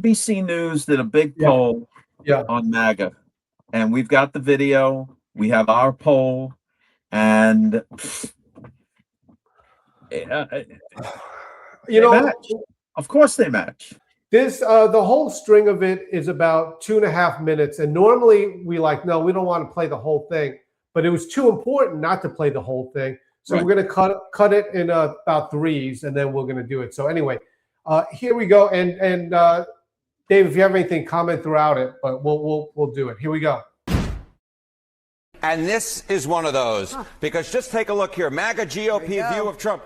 NBC News did a big Yeah. poll Yeah. on MAGA, and we've got the video. We have our poll, and You know, match. Of course they match. this the whole string of it is about 2.5 minutes, and normally we no, we don't want to play the whole thing, but it was too important not to play the whole thing, so Right. we're going to cut it in about threes, and then we're going to do it. So anyway, here we go, and Dave, if you have anything, comment throughout it, but we'll do it. Here we go. And this is one of those, because just take a look here. MAGA GOP view of Trump.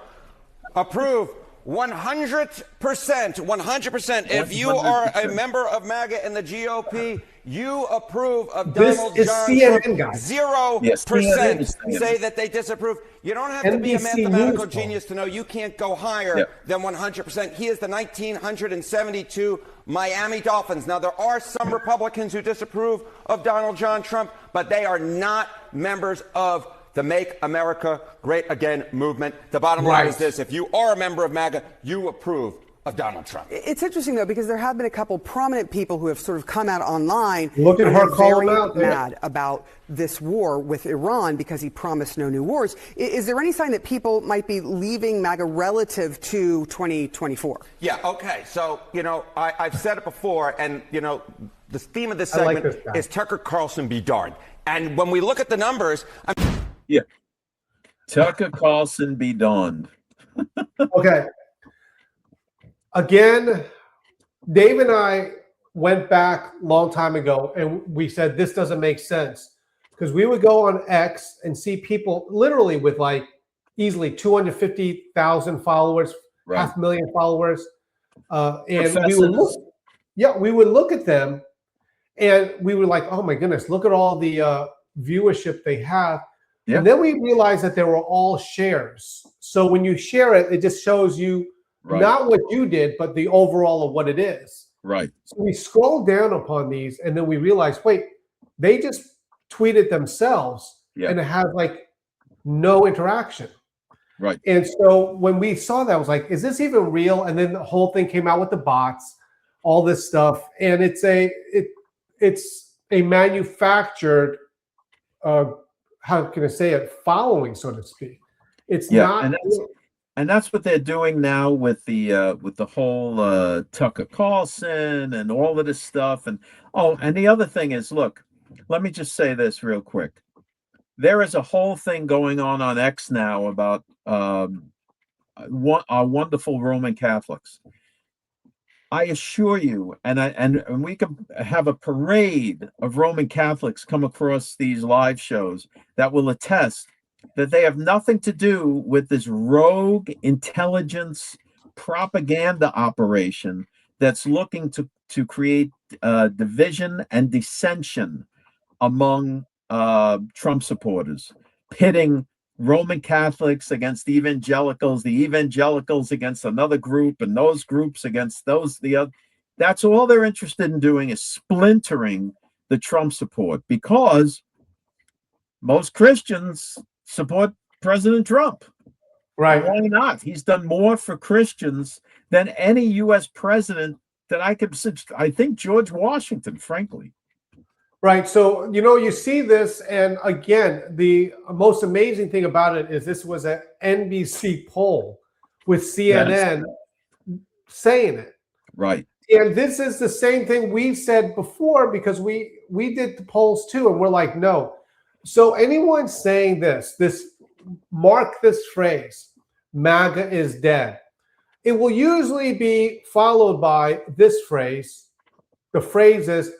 Approve 100%. 100%. If you are a member of MAGA and the GOP, you approve of Donald John Trump. 0% say that they disapprove. You don't have to be a mathematical genius to know you can't go higher than 100%. He is the 1972 Miami Dolphins. Now, there are some Republicans who disapprove of Donald John Trump, but they are not members of the Make America Great Again movement. The bottom line is this: if you are a member of MAGA, you approve of Donald Trump. It's interesting, though, because there have been a couple prominent people who have sort of come out online. Look at her calling out mad about this war with Iran because he promised no new wars. Is there any sign that people might be leaving MAGA relative to 2024? Yeah, okay. So, I've said it before, and, the theme of this segment is Tucker Carlson be darned. And when we look at the numbers... Tucker Carlson be darned. Okay. Again, Dave and I went back a long time ago, and we said this doesn't make sense, because we would go on X and see people literally with easily 250,000 followers, 500,000 followers, and we would look at them, and we were like, oh my goodness, look at all the viewership they have. And then we realized that they were all shares. So when you share it, it just shows you not what you did, but the overall of what it is. Right. So we scroll down upon these, and then we realized, wait, they just tweeted themselves and it had no interaction. Right. And so when we saw that, I was like, is this even real? And then the whole thing came out with the bots, all this stuff. And it's a manufactured, how can I say it, following, so to speak. It's not. And that's what they're doing now with the whole Tucker Carlson and all of this stuff. And the other thing is, look, let me just say this real quick. There is a whole thing going on X now about our wonderful Roman Catholics. I assure you, and we can have a parade of Roman Catholics come across these live shows that will attest that they have nothing to do with this rogue intelligence propaganda operation that's looking to create division and dissension among Trump supporters, pitting Roman Catholics against the evangelicals against another group, and those groups against the other. That's all they're interested in doing, is splintering the Trump support, because most Christians support President Trump. Right. Why not? He's done more for Christians than any U.S. president that I think George Washington, frankly. Right. So, you see this, and again, the most amazing thing about it is this was an NBC poll with CNN saying it. Right. And this is the same thing we said before, because we did the polls too, and we're like, no. So anyone saying this, mark this phrase, MAGA is dead, it will usually be followed by this phrase. The phrase is,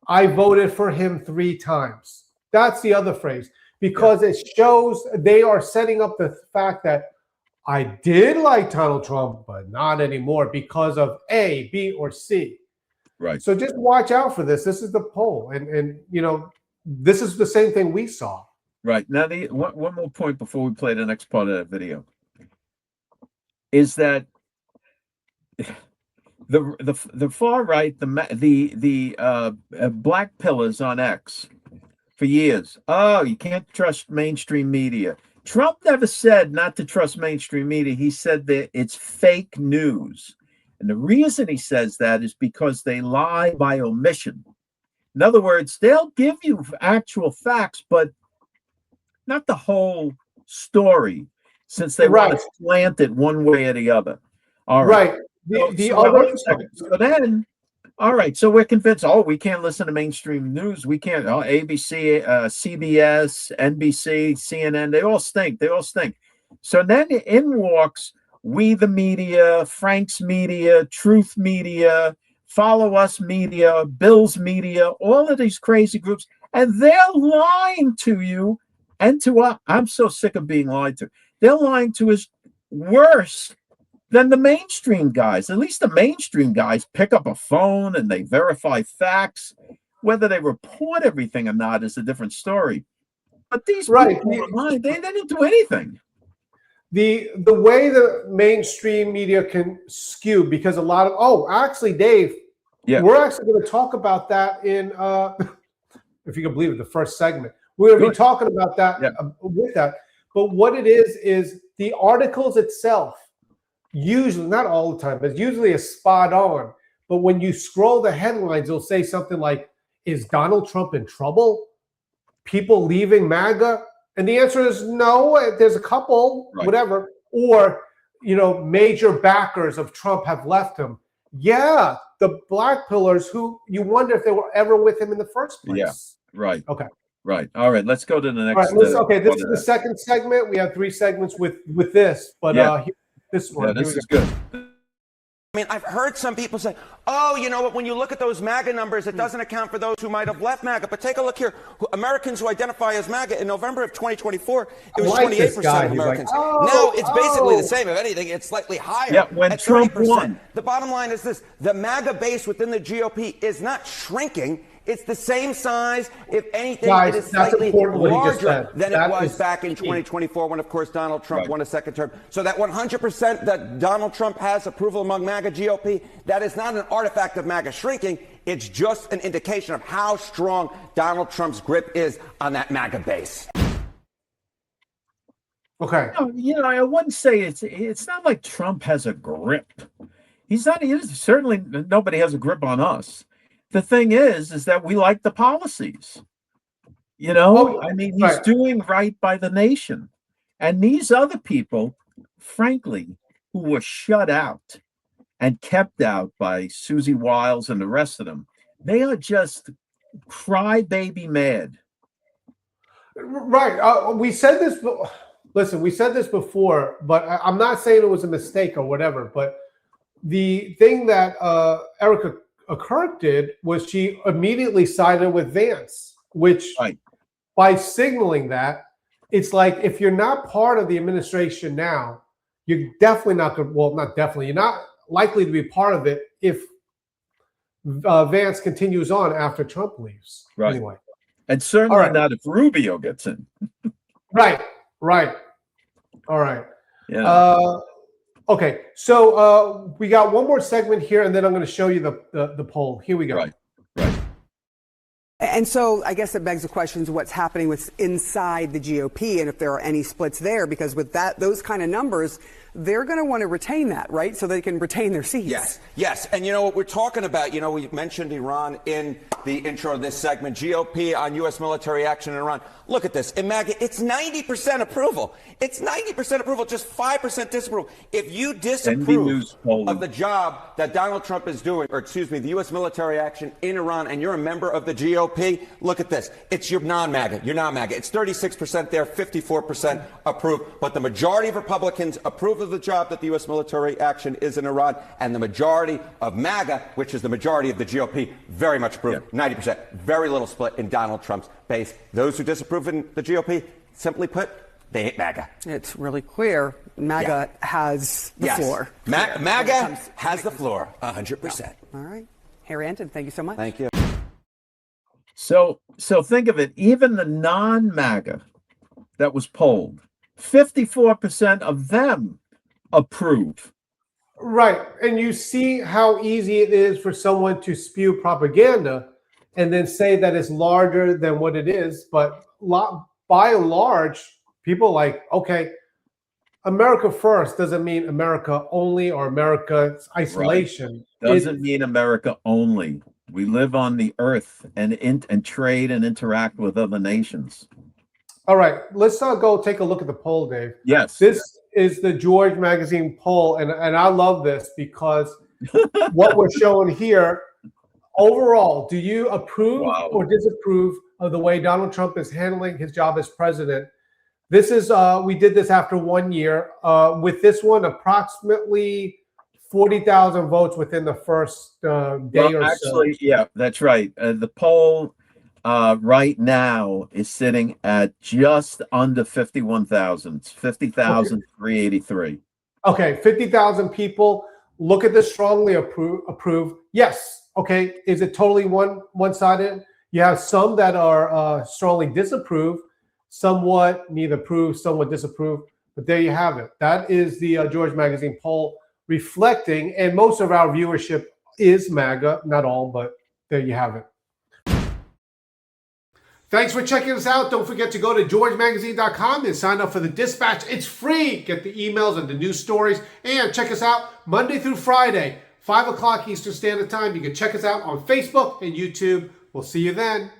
I voted for him 3 times. That's the other phrase, because it shows they are setting up the fact that I did like Donald Trump, but not anymore because of A, B, or C. Right. So just watch out for this. This is the poll. And this is the same thing we saw. Right. Now, one more point before we play the next part of that video is that the far right, the black pillars on X for years. Oh, you can't trust mainstream media. Trump never said not to trust mainstream media. He said that it's fake news. And the reason he says that is because they lie by omission. In other words, they'll give you actual facts, but not the whole story, since they want to slant it one way or the other. All right. Right. So then, all right. So we're convinced, we can't listen to mainstream news. We can't. ABC, CBS, NBC, CNN, they all stink. They all stink. So then in walks We the Media, Frank's Media, Truth Media, Follow Us Media, Bill's Media, all of these crazy groups, and they're lying to you and to us. I'm so sick of being lied to. They're lying to us worse than the mainstream guys. At least the mainstream guys pick up a phone and they verify facts. Whether they report everything or not is a different story. But these people online, they didn't do anything. The way the mainstream media can skew, because a lot of actually, Dave, we're actually going to talk about that in if you can believe it, the first segment. We're going to be talking about that with that. But what it is the articles itself, usually, not all the time, but usually is spot on. But when you scroll the headlines, it'll say something like, is Donald Trump in trouble? People leaving MAGA? And the answer is no. There's a couple, whatever. Or, major backers of Trump have left him. Yeah, the black pillars who you wonder if they were ever with him in the first place. Yeah, right. Okay. Right. All right. Let's go to the next. This is the second segment. We have 3 segments with this, but this one. Yeah, this is good. I mean, I've heard some people say, oh, you know what, when you look at those MAGA numbers, it doesn't account for those who might have left MAGA. But take a look here. Americans who identify as MAGA in November of 2024, it was 28% of Americans. Now it's basically the same. If anything, it's slightly higher. Yeah, when Trump won. The bottom line is this. The MAGA base within the GOP is not shrinking. It's the same size. If anything, it is slightly larger than it was back in 2024 when, of course, Donald Trump won a second term. So that 100% that Donald Trump has approval among MAGA GOP, that is not an artifact of MAGA shrinking. It's just an indication of how strong Donald Trump's grip is on that MAGA base. Okay. No, I wouldn't say it's not like Trump has a grip. He's not. Certainly nobody has a grip on us. The thing is that we like the policies. I mean, he's doing right by the nation. And these other people, frankly, who were shut out and kept out by Susie Wiles and the rest of them, they are just crybaby mad. Right. We said this. Listen, we said this before, but I'm not saying it was a mistake or whatever. But the thing that Erica Kirk did was she immediately sided with Vance, which by signaling that, it's like if you're not part of the administration now, you're definitely not going. Well, not definitely. You're not likely to be part of it if Vance continues on after Trump leaves. Right. Anyway, and certainly not if Rubio gets in. Right. All right. Yeah. Okay, so we got one more segment here, and then I'm going to show you the poll. Here we go. Right. And so I guess it begs the question of what's happening with inside the GOP and if there are any splits there, because with those kind of numbers, they're going to want to retain that, right? So they can retain their seats. Yes. And you know what we're talking about, we mentioned Iran in the intro of this segment, GOP on U.S. military action in Iran. Look at this. In MAGA, it's 90% approval. It's 90% approval, just 5% disapproval. If you disapprove of the job that Donald Trump is doing, the U.S. military action in Iran, and you're a member of the GOP, look at this. It's your non-MAGA. You're not MAGA. It's 36% there, 54% approve. But the majority of Republicans approve of the job that the U.S. military action is in Iran, and the majority of MAGA, which is the majority of the GOP, very much approve. 90%. Very little split in Donald Trump's base. Those who disapprove in the GOP, simply put, they hate MAGA. It's really clear. MAGA has the floor. MAGA has the floor, 100%. All right. Harry Anton, thank you so much. Thank you. So think of it. Even the non-MAGA that was polled, 54% of them approve. Right. And you see how easy it is for someone to spew propaganda and then say that it's larger than what it is. But by and large, people are like, okay, America first doesn't mean America only or America's isolation. Doesn't mean America only. We live on the earth and trade and interact with other nations. All right, let's go take a look at the poll, Dave. Yes. This is the George Magazine poll, and I love this because what we're showing here, overall, do you approve or disapprove of the way Donald Trump is handling his job as president? This is, we did this after 1 year. With this one, approximately 40,000 votes within the first day or actually, so. yeah, that's right. The poll right now is sitting at just under 51,000. It's 50,383. Okay, 50,000 people look at this strongly approve. Yes. Okay. Is it totally one-sided? You have some that are strongly disapprove, somewhat neither approve, somewhat disapprove. But there you have it. That is the George Magazine poll reflecting, and most of our viewership is MAGA, not all, but there you have it. Thanks for checking us out. Don't forget to go to georgemagazine.com and sign up for the Dispatch. It's free. Get the emails and the news stories. And check us out Monday through Friday, 5 o'clock Eastern Standard Time. You can check us out on Facebook and YouTube. We'll see you then.